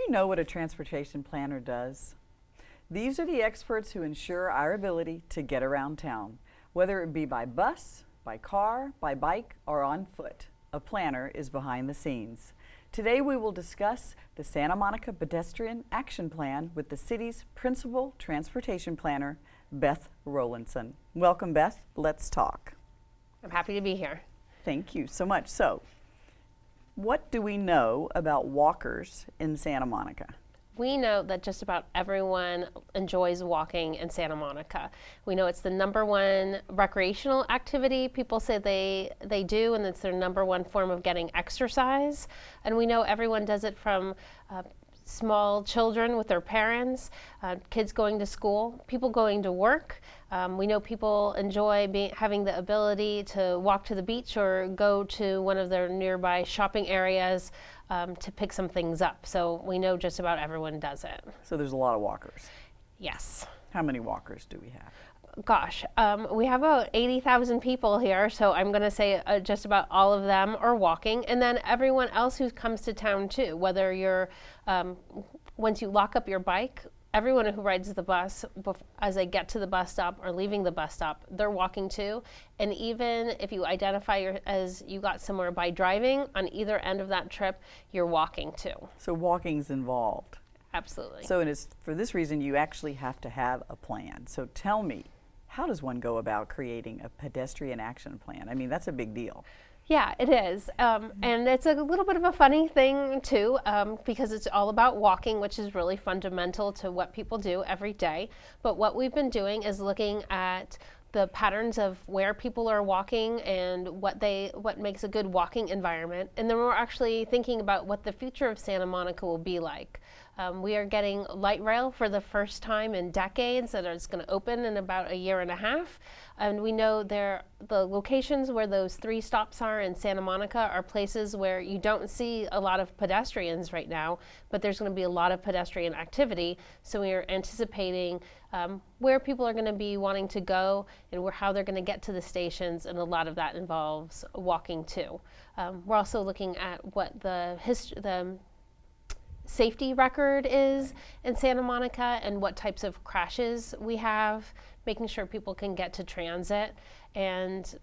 you know what a transportation planner does? These are the experts who ensure our ability to get around town, whether it be by bus, by car, by bike, or on foot. A planner is behind the scenes. Today we will discuss the Santa Monica Pedestrian Action Plan with the city's principal transportation planner, Beth Rowlandson. Welcome, Beth. Let's talk. I'm happy to be here. Thank you so much. So, what do we know about walkers in Santa Monica? We know that just about everyone enjoys walking in Santa Monica. We know it's the #1 recreational activity people say they do, and it's their #1 form of getting exercise. And we know everyone does it from small children with their parents, kids going to school, people going to work. We know people enjoy having the ability to walk to the beach or go to one of their nearby shopping areas to pick some things up. So we know just about everyone does it. So there's a lot of walkers. Yes. How many walkers do we have? Gosh, we have about 80,000 people here, so I'm going to say just about all of them are walking. And then everyone else who comes to town too, whether you're, once you lock up your bike, everyone who rides the bus as they get to the bus stop or leaving the bus stop, they're walking too. And even if you identify as you got somewhere by driving, on either end of that trip, you're walking too. So walking's involved. Absolutely. So for this reason, you actually have to have a plan. So tell me, how does one go about creating a pedestrian action plan? I mean, that's a big deal. Yeah, it is. And it's a little bit of a funny thing too, because it's all about walking, which is really fundamental to what people do every day. But what we've been doing is looking at the patterns of where people are walking and what makes a good walking environment. And then we're actually thinking about what the future of Santa Monica will be like. We are getting light rail for the first time in decades, and it's going to open in about a year and a half. And we know the locations where those 3 stops are in Santa Monica are places where you don't see a lot of pedestrians right now, but there's going to be a lot of pedestrian activity. So we are anticipating where people are going to be wanting to go and how they're going to get to the stations, and a lot of that involves walking too. We're also looking at what the safety record is in Santa Monica and what types of crashes we have, making sure people can get to transit, and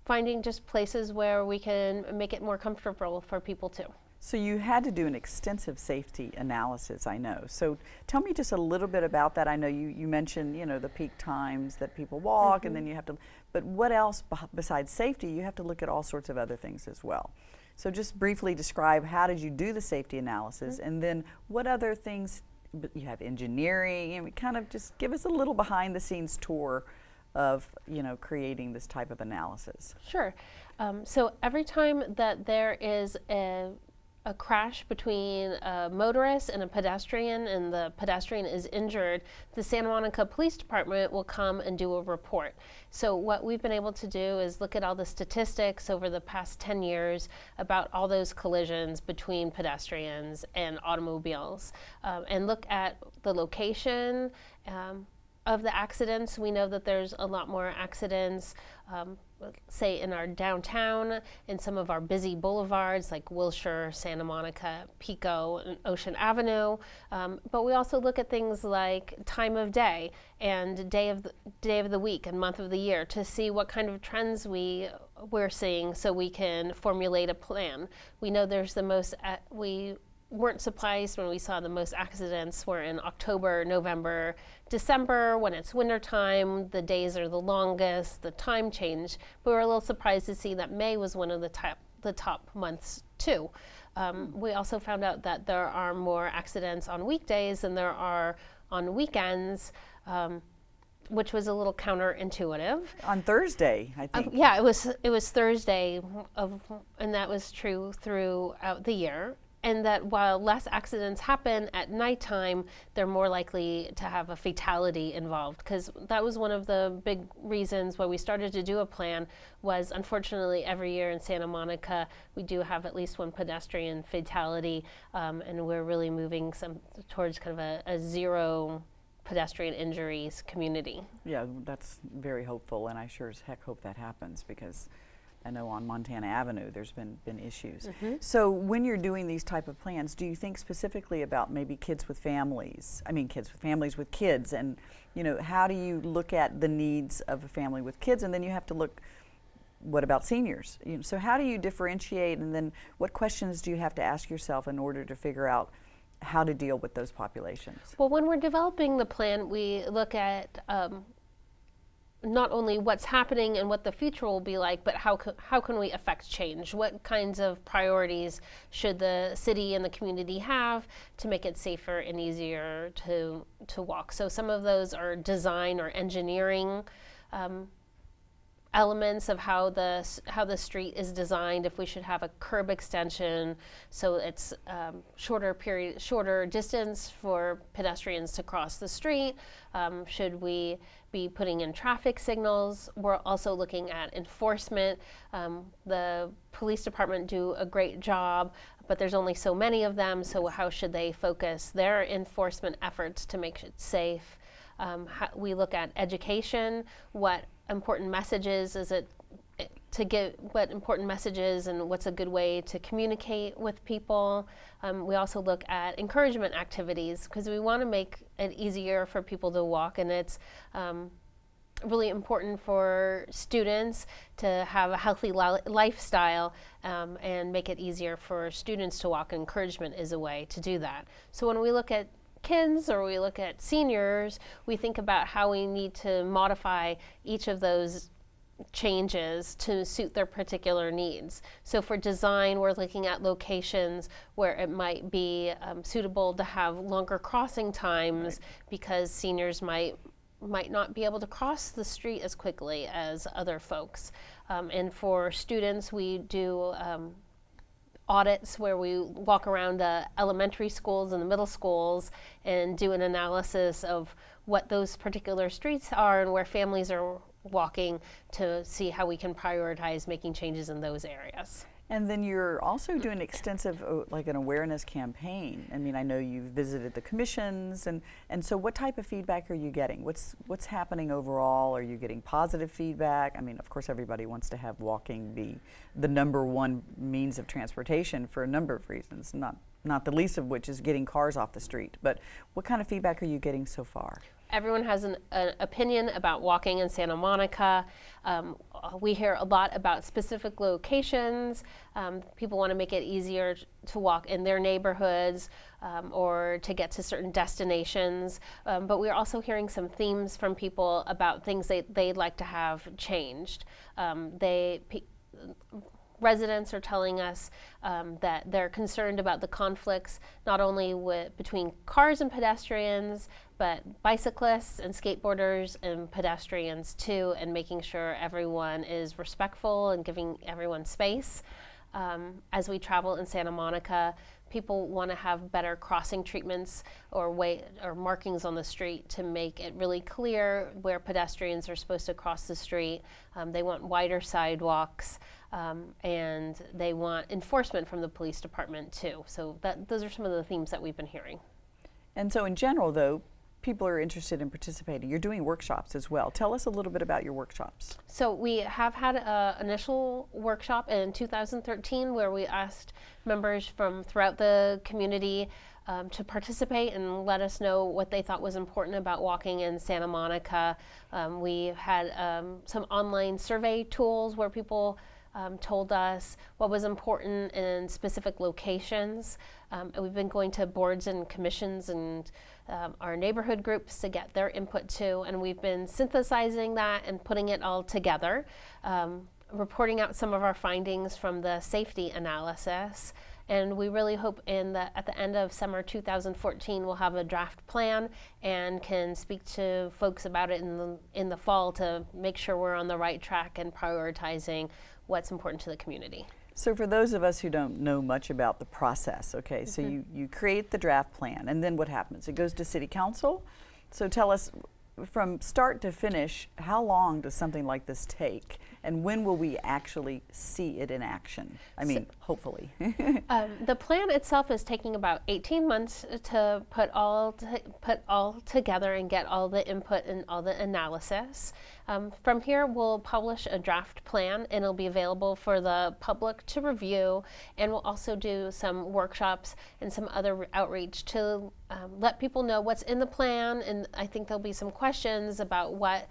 finding just places where we can make it more comfortable for people too. So you had to do an extensive safety analysis, I know. So tell me just a little bit about that. I know you mentioned, the peak times that people walk, and then you have to, but what else besides safety? You have to look at all sorts of other things as well. So just briefly describe, how did you do the safety analysis, and then what other things, you have engineering, and kind of just give us a little behind the scenes tour of, creating this type of analysis. Sure. So every time that there is a crash between a motorist and a pedestrian, and the pedestrian is injured, the Santa Monica Police Department will come and do a report. So what we've been able to do is look at all the statistics over the past 10 years about all those collisions between pedestrians and automobiles, and look at the location of the accidents. We know that there's a lot more accidents, say in our downtown, in some of our busy boulevards like Wilshire, Santa Monica, Pico, and Ocean Avenue. But we also look at things like time of day and day of the week and month of the year to see what kind of trends we're seeing, so we can formulate a plan. We know there's we weren't surprised when we saw the most accidents were in October, November, December, when it's wintertime, the days are the longest, the time change. But we were a little surprised to see that May was one of the top months too. We also found out that there are more accidents on weekdays than there are on weekends, which was a little counterintuitive. On Thursday, I think. Yeah, it was Thursday, and that was true throughout the year. And that while less accidents happen at nighttime, they're more likely to have a fatality involved, because that was one of the big reasons why we started to do a plan. Was unfortunately every year in Santa Monica we do have at least one pedestrian fatality, and we're really moving towards kind of a zero pedestrian injuries community. Yeah, that's very hopeful, and I sure as heck hope that happens, because I know on Montana Avenue there's been issues. So when you're doing these type of plans, do you think specifically about maybe kids with families? I mean, kids with families with kids, and how do you look at the needs of a family with kids, and then you have to look, what about seniors? So how do you differentiate, and then what questions do you have to ask yourself in order to figure out how to deal with those populations? Well, when we're developing the plan, we look at not only what's happening and what the future will be like, but how can we affect change? What kinds of priorities should the city and the community have to make it safer and easier to walk? So some of those are design or engineering elements of how the street is designed. If we should have a curb extension, so it's shorter distance for pedestrians to cross the street. Should we be putting in traffic signals? We're also looking at enforcement. The police department do a great job, but there's only so many of them. So how should they focus their enforcement efforts to make it safe? We look at education. What important messages is it to get? What important messages and what's a good way to communicate with people? We also look at encouragement activities, because we want to make it easier for people to walk, and it's really important for students to have a healthy lifestyle and make it easier for students to walk. Encouragement is a way to do that. So when we look at kids or we look at seniors, we think about how we need to modify each of those changes to suit their particular needs. So for design, we're looking at locations where it might be suitable to have longer crossing times, because seniors might not be able to cross the street as quickly as other folks. And for students, we do audits where we walk around the elementary schools and the middle schools and do an analysis of what those particular streets are and where families are walking, to see how we can prioritize making changes in those areas. And then you're also doing extensive, like an awareness campaign. I mean, I know you've visited the commissions, and so what type of feedback are you getting? What's happening overall? Are you getting positive feedback? I mean, of course, everybody wants to have walking be the #1 means of transportation for a number of reasons, not the least of which is getting cars off the street. But what kind of feedback are you getting so far? Everyone has an opinion about walking in Santa Monica. We hear a lot about specific locations. People want to make it easier to walk in their neighborhoods or to get to certain destinations. But we're also hearing some themes from people about things they'd like to have changed. Residents are telling us that they're concerned about the conflicts, not only between cars and pedestrians, but bicyclists and skateboarders and pedestrians too, and making sure everyone is respectful and giving everyone space. As we travel in Santa Monica, people want to have better crossing treatments or markings on the street to make it really clear where pedestrians are supposed to cross the street. They want wider sidewalks, and they want enforcement from the police department too. So those are some of the themes that we've been hearing. And so in general, though, people are interested in participating. You're doing workshops as well. Tell us a little bit about your workshops. So we have had an initial workshop in 2013 where we asked members from throughout the community to participate and let us know what they thought was important about walking in Santa Monica. We had some online survey tools where people told us what was important in specific locations. And we've been going to boards and commissions and our neighborhood groups to get their input too, and we've been synthesizing that and putting it all together, reporting out some of our findings from the safety analysis. And we really hope at the end of summer 2014 we'll have a draft plan and can speak to folks about it in the fall to make sure we're on the right track and prioritizing what's important to the community. So for those of us who don't know much about the process, okay, so you create the draft plan, and then what happens? It goes to City Council. So tell us, from start to finish, how long does something like this take? And when will we actually see it in action? I mean, hopefully. The plan itself is taking about 18 months to put all together and get all the input and all the analysis. From here, we'll publish a draft plan, and it'll be available for the public to review. And we'll also do some workshops and some other outreach to let people know what's in the plan. And I think there'll be some questions about what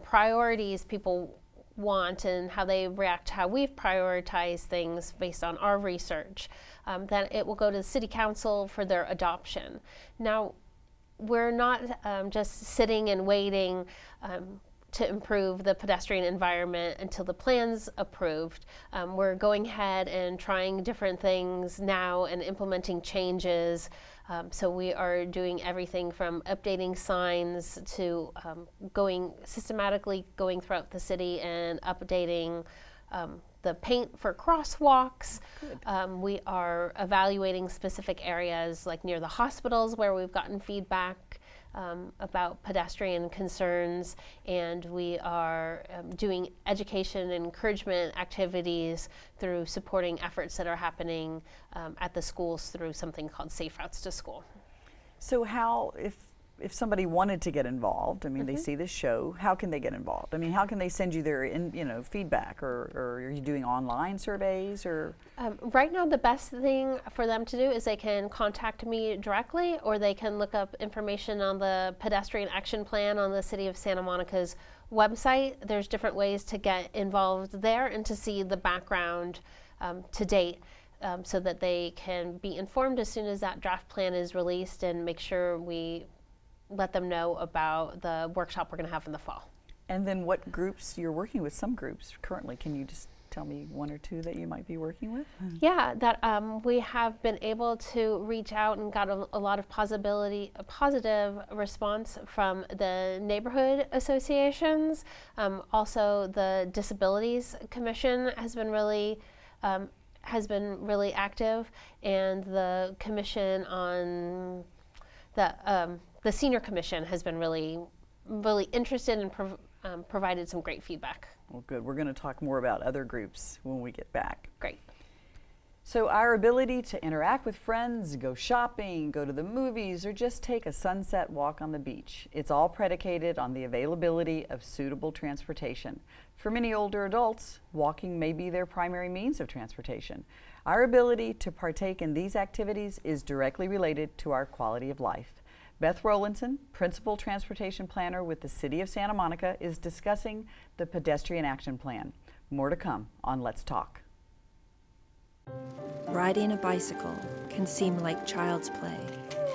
priorities people want and how they react to how we've prioritized things based on our research. Then it will go to the City Council for their adoption. Now, we're not just sitting and waiting to improve the pedestrian environment until the plan's approved. We're going ahead and trying different things now and implementing changes. So we are doing everything from updating signs to systematically going throughout the city and updating the paint for crosswalks. We are evaluating specific areas like near the hospitals where we've gotten feedback about pedestrian concerns, and we are doing education and encouragement activities through supporting efforts that are happening at the schools through something called Safe Routes to School. So how, if somebody wanted to get involved, I mean, they see this show, how can they get involved? I mean, how can they send you their feedback, or are you doing online surveys, or? Right now, the best thing for them to do is they can contact me directly, or they can look up information on the Pedestrian Action Plan on the City of Santa Monica's website. There's different ways to get involved there and to see the background to date. So that they can be informed as soon as that draft plan is released, and make sure we let them know about the workshop we're going to have in the fall. And then what groups you're working with? Some groups currently. Can you just tell me one or two that you might be working with? Yeah, that we have been able to reach out and got a lot of positive response from the neighborhood associations. Also, the Disabilities Commission has been really active, and the commission on the Senior Commission has been really interested and provided some great feedback. Well, good. We're going to talk more about other groups when we get back. Great. So our ability to interact with friends, go shopping, go to the movies, or just take a sunset walk on the beach, it's all predicated on the availability of suitable transportation. For many older adults, walking may be their primary means of transportation. Our ability to partake in these activities is directly related to our quality of life. Beth Rowlandson, Principal Transportation Planner with the City of Santa Monica, is discussing the Pedestrian Action Plan. More to come on Let's Talk. Riding a bicycle can seem like child's play.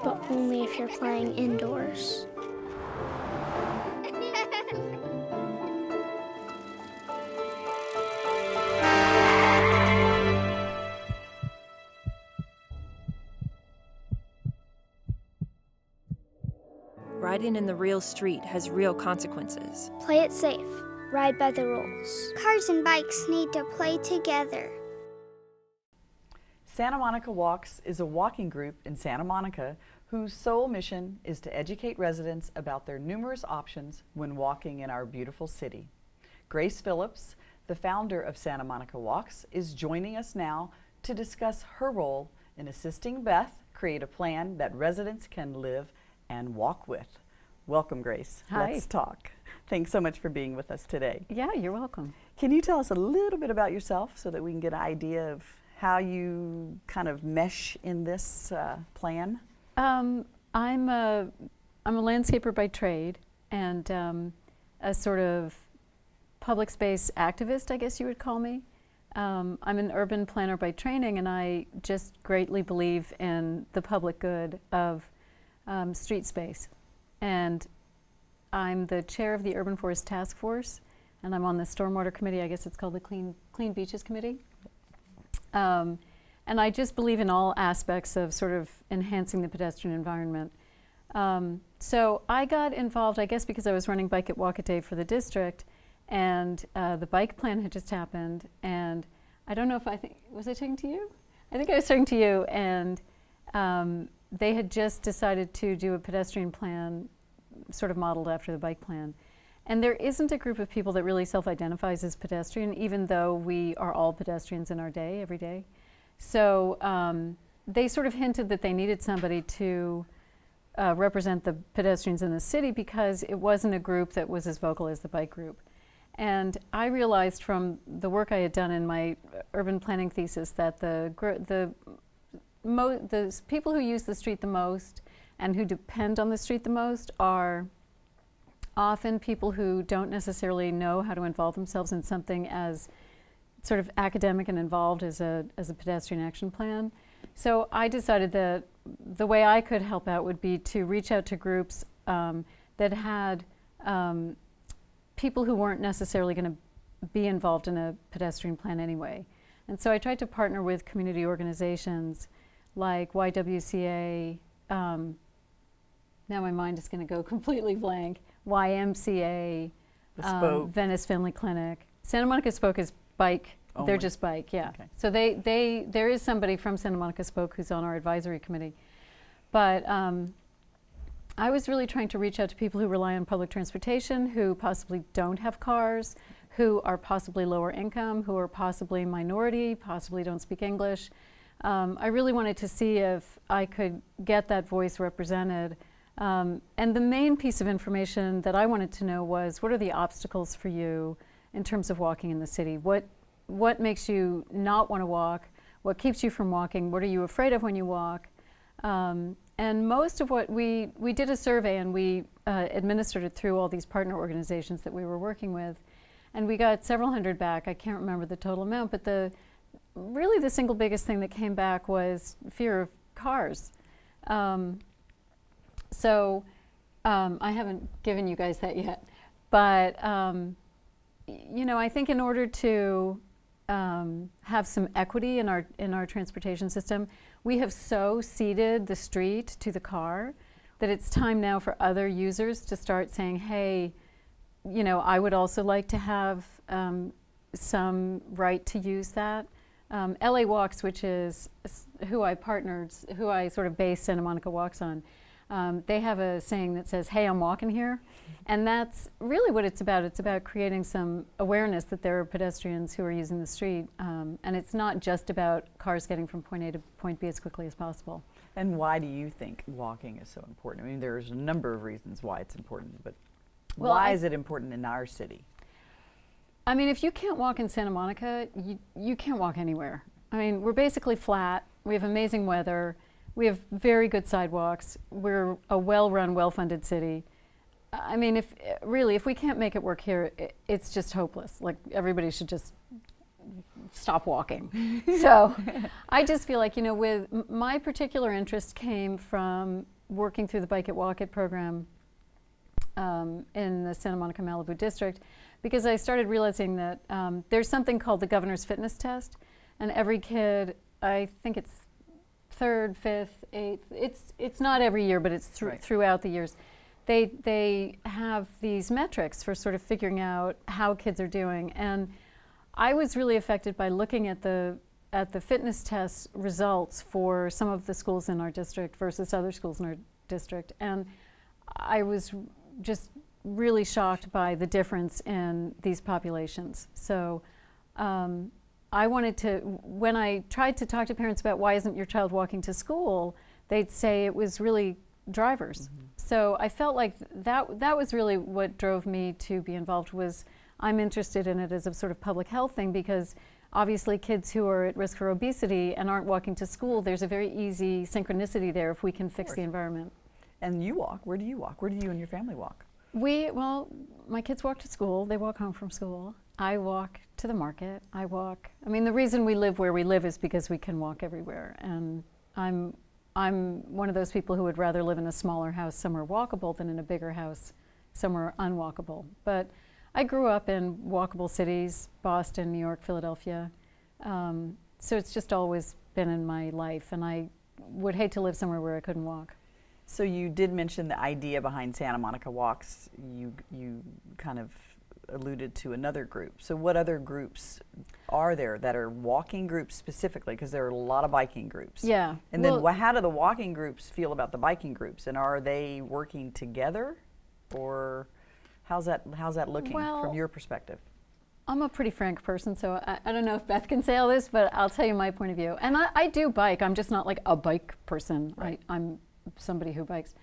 But only if you're playing indoors. Riding in the real street has real consequences. Play it safe. Ride by the rules. Cars and bikes need to play together. Santa Monica Walks is a walking group in Santa Monica whose sole mission is to educate residents about their numerous options when walking in our beautiful city. Grace Phillips, the founder of Santa Monica Walks, is joining us now to discuss her role in assisting Beth create a plan that residents can live and walk with. Welcome, Grace. Hi. Let's talk. Thanks so much for being with us today. Yeah, you're welcome. Can you tell us a little bit about yourself so that we can get an idea of how you kind of mesh in this plan? I'm a landscaper by trade, and a sort of public space activist, I guess you would call me. I'm an urban planner by training, and I just greatly believe in the public good of street space. And I'm the chair of the Urban Forest Task Force, and I'm on the Stormwater Committee. I guess it's called the Clean Beaches Committee. And I just believe in all aspects of sort of enhancing the pedestrian environment. So I got involved, I guess, because I was running Bike It Walk It Day for the district, and the bike plan had just happened. And I don't know if was I talking to you? I think I was talking to you, and they had just decided to do a pedestrian plan sort of modeled after the bike plan. And there isn't a group of people that really self-identifies as pedestrian, even though we are all pedestrians in our day, every day. So they sort of hinted that they needed somebody to represent the pedestrians in the city because it wasn't a group that was as vocal as the bike group. And I realized from the work I had done in my urban planning thesis that the people who use the street the most and who depend on the street the most are often people who don't necessarily know how to involve themselves in something as sort of academic and involved as a pedestrian action plan. So I decided that the way I could help out would be to reach out to groups that had people who weren't necessarily going to be involved in a pedestrian plan anyway. And so I tried to partner with community organizations like YWCA, now my mind is going to go completely blank, YMCA, Venice Family Clinic. Santa Monica Spoke is bike. Only. They're just bike, yeah. Okay. So there is somebody from Santa Monica Spoke who's on our advisory committee. But I was really trying to reach out to people who rely on public transportation, who possibly don't have cars, who are possibly lower income, who are possibly minority, possibly don't speak English. I really wanted to see if I could get that voice represented. And the main piece of information that I wanted to know was, what are the obstacles for you in terms of walking in the city? What makes you not want to walk? What keeps you from walking? What are you afraid of when you walk? And most of what we did a survey and we administered it through all these partner organizations that we were working with. And we got several hundred back. I can't remember the total amount, but really the single biggest thing that came back was fear of cars. So I haven't given you guys that yet, but you know, I think in order to have some equity in our transportation system, we have so ceded the street to the car that it's time now for other users to start saying, hey, you know, I would also like to have some right to use that. LA Walks, which is who I sort of base Santa Monica Walks on, they have a saying that says, hey, I'm walking here. And that's really what it's about. It's about creating some awareness that there are pedestrians who are using the street. And it's not just about cars getting from point A to point B as quickly as possible. And why do you think walking is so important? I mean, there's a number of reasons why it's important, but well, why is it important in our city? I mean, if you can't walk in Santa Monica, you can't walk anywhere. I mean, we're basically flat. We have amazing weather. We have very good sidewalks. We're a well-run, well-funded city. I mean, if we can't make it work here, it's just hopeless. Like, everybody should just stop walking. So I just feel like, you know, with my particular interest came from working through the Bike It Walk It program in the Santa Monica Malibu district, because I started realizing that there's something called the governor's fitness test, and every kid, I think it's 3rd, 5th, 8th, it's not every year, but it's throughout the years. They have these metrics for sort of figuring out how kids are doing, and I was really affected by looking at the fitness test results for some of the schools in our district versus other schools in our district, and I was just really shocked by the difference in these populations. So I wanted to, when I tried to talk to parents about why isn't your child walking to school, they'd say it was really drivers. Mm-hmm. So I felt like that was really what drove me to be involved. Was I'm interested in it as a sort of public health thing, because obviously kids who are at risk for obesity and aren't walking to school, there's a very easy synchronicity there if we can fix the environment. And you walk. Where do you walk? Where do you and your family walk? Well, my kids walk to school. They walk home from school. I walk to the market. I mean, the reason we live where we live is because we can walk everywhere. And I'm one of those people who would rather live in a smaller house somewhere walkable than in a bigger house somewhere unwalkable. But I grew up in walkable cities, Boston, New York, Philadelphia. So it's just always been in my life, and I would hate to live somewhere where I couldn't walk. So you did mention the idea behind Santa Monica Walks. You kind of alluded to another group. So what other groups are there that are walking groups specifically? Because there are a lot of biking groups. Yeah. And then how do the walking groups feel about the biking groups? And are they working together? or how's that looking Well, from your perspective? I'm a pretty frank person, so I don't know if Beth can say all this, but I'll tell you my point of view. And I do bike. I'm just not like a bike person. Right. I'm somebody who bikes.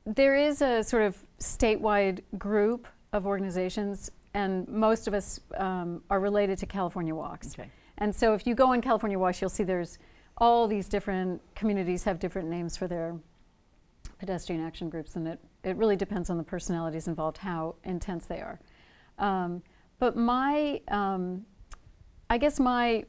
There is a sort of statewide group of organizations, and most of us are related to California Walks. Okay. And so if you go on California Walks, you'll see there's all these different communities have different names for their pedestrian action groups, and it really depends on the personalities involved, how intense they are. But I guess my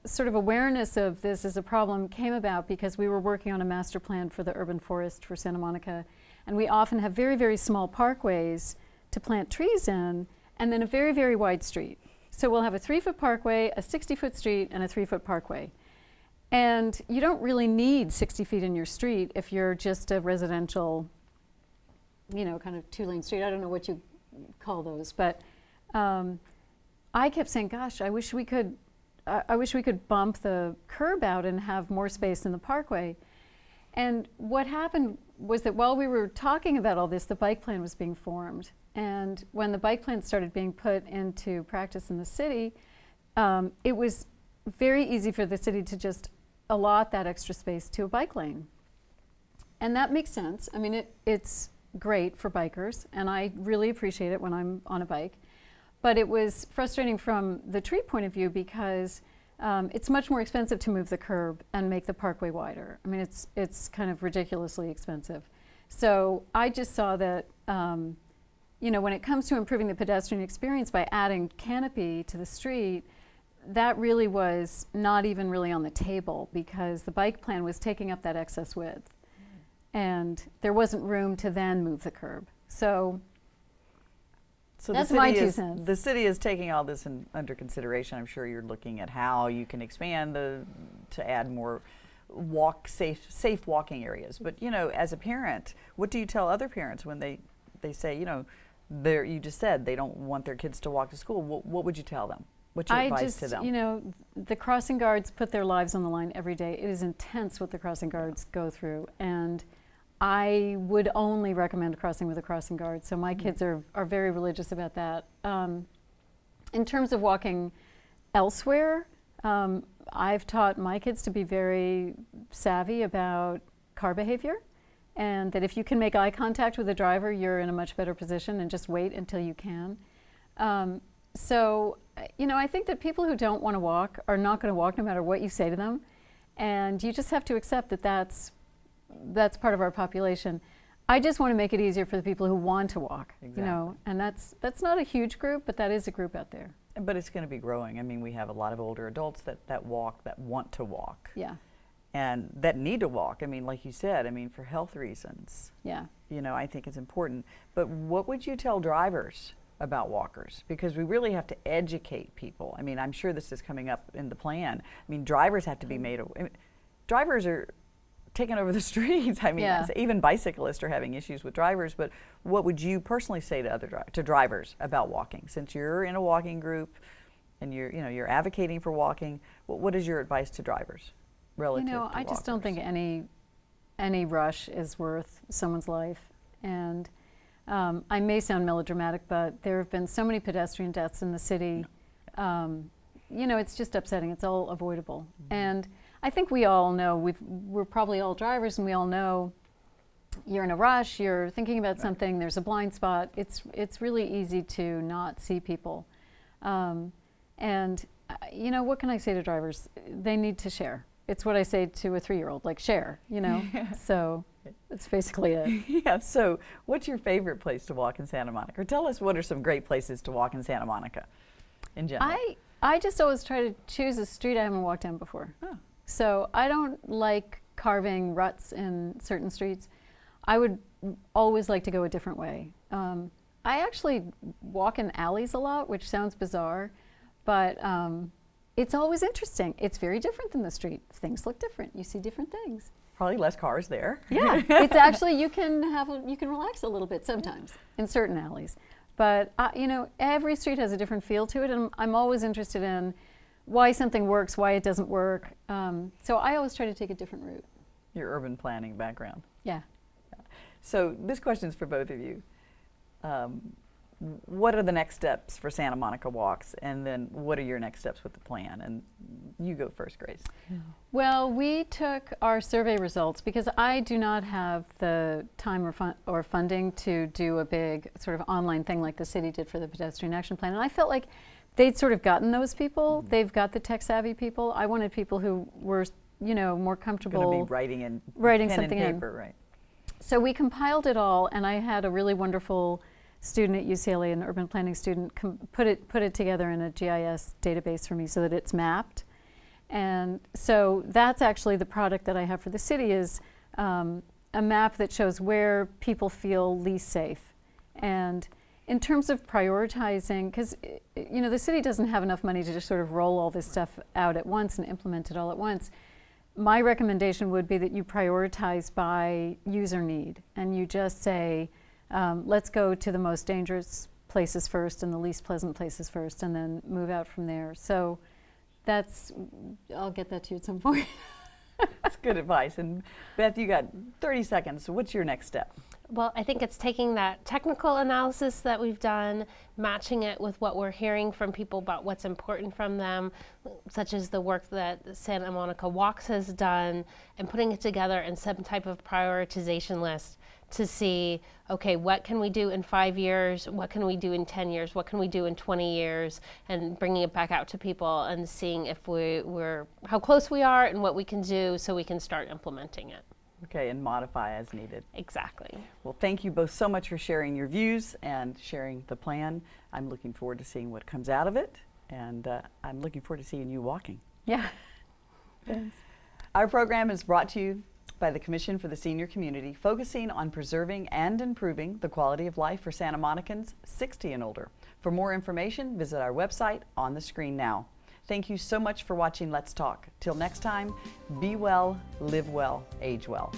sort of awareness of this as a problem came about because we were working on a master plan for the urban forest for Santa Monica, and we often have very, very small parkways to plant trees in, and then a very, very wide street. So we'll have a 3-foot parkway, a 60-foot street, and a 3-foot parkway. And you don't really need 60 feet in your street if you're just a residential, kind of 2-lane street. I don't know what you call those, but I kept saying, gosh, I wish we could bump the curb out and have more space in the parkway. And what happened was that while we were talking about all this, the bike plan was being formed. And when the bike plan started being put into practice in the city, it was very easy for the city to just allot that extra space to a bike lane. And that makes sense. I mean, it's great for bikers, and I really appreciate it when I'm on a bike. But it was frustrating from the tree point of view because it's much more expensive to move the curb and make the parkway wider. I mean, it's kind of ridiculously expensive. So I just saw that, when it comes to improving the pedestrian experience by adding canopy to the street, that really was not even really on the table because the bike plan was taking up that excess width. And there wasn't room to then move the curb. So that's my 2 cents. The city is taking all this under consideration. I'm sure you're looking at how you can expand to add more safe walking areas. But as a parent, what do you tell other parents when they say, you just said they don't want their kids to walk to school? What would you tell them? What's your advice to them? The crossing guards put their lives on the line every day. It is intense what the crossing guards go through, and I would only recommend crossing with a crossing guard. So my kids are very religious about that. In terms of walking elsewhere, I've taught my kids to be very savvy about car behavior, and that if you can make eye contact with the driver, you're in a much better position, and just wait until you can. So, I think that people who don't want to walk are not going to walk no matter what you say to them, and you just have to accept that that's part of our population. I just want to make it easier for the people who want to walk, Exactly. And that's not a huge group, but that is a group out there. But it's going to be growing. I mean, we have a lot of older adults that walk, that want to walk. Yeah. And that need to walk. I mean, like you said, for health reasons. Yeah. I think it's important. But what would you tell drivers about walkers? Because we really have to educate people. I mean, I'm sure this is coming up in the plan. I mean, drivers have to be made aware. Drivers are taking over the streets. I mean, Yeah. even bicyclists are having issues with drivers. But what would you personally say to drivers about walking? Since you're in a walking group and you're advocating for walking, what is your advice to drivers relative to I just don't think any rush is worth someone's life. And I may sound melodramatic, but there have been so many pedestrian deaths in the city. It's just upsetting. It's all avoidable. Mm-hmm. And I think we all know, we're probably all drivers, and we all know you're in a rush, you're thinking about something, there's a blind spot. It's really easy to not see people. What can I say to drivers? They need to share. It's what I say to a 3-year-old, like share, So that's basically it. Yeah, so what's your favorite place to walk in Santa Monica? Or tell us what are some great places to walk in Santa Monica in general. I just always try to choose a street I haven't walked down before. Oh. So I don't like carving ruts in certain streets. I would always like to go a different way. I actually walk in alleys a lot, which sounds bizarre, but it's always interesting. It's very different than the street. Things look different. You see different things. Probably less cars there. Yeah, it's actually, you can relax a little bit sometimes in certain alleys. But every street has a different feel to it, and I'm always interested in why something works, why it doesn't work. So I always try to take a different route. Your urban planning background. Yeah. So this question is for both of you. What are the next steps for Santa Monica Walks, and then what are your next steps with the plan? And you go first, Grace. Well, we took our survey results because I do not have the time or funding to do a big sort of online thing like the city did for the pedestrian action plan. And I felt like they'd sort of gotten those people. They've got the tech savvy people. I wanted people who were, more comfortable. Going to be writing writing pen something and paper, right? So we compiled it all, and I had a really wonderful student at UCLA, an urban planning student, put it together in a GIS database for me so that it's mapped. And so that's actually the product that I have for the city is a map that shows where people feel least safe. And in terms of prioritizing, because the city doesn't have enough money to just sort of roll all this stuff out at once and implement it all at once. My recommendation would be that you prioritize by user need, and you just say, let's go to the most dangerous places first and the least pleasant places first, and then move out from there. So I'll get that to you at some point. That's good advice. And Beth, you got 30 seconds. So what's your next step? Well, I think it's taking that technical analysis that we've done, matching it with what we're hearing from people about what's important from them, such as the work that Santa Monica Walks has done, and putting it together in some type of prioritization list to see, okay, what can we do in 5 years? What can we do in 10 years? What can we do in 20 years? And bringing it back out to people and seeing if how close we are and what we can do so we can start implementing it. Okay, and modify as needed. Exactly. Well, thank you both so much for sharing your views and sharing the plan. I'm looking forward to seeing what comes out of it, and I'm looking forward to seeing you walking. Yeah. Thanks. Our program is brought to you by the Commission for the Senior Community, focusing on preserving and improving the quality of life for Santa Monicans 60 and older. For more information, visit our website on the screen now. Thank you so much for watching Let's Talk. Till next time, be well, live well, age well.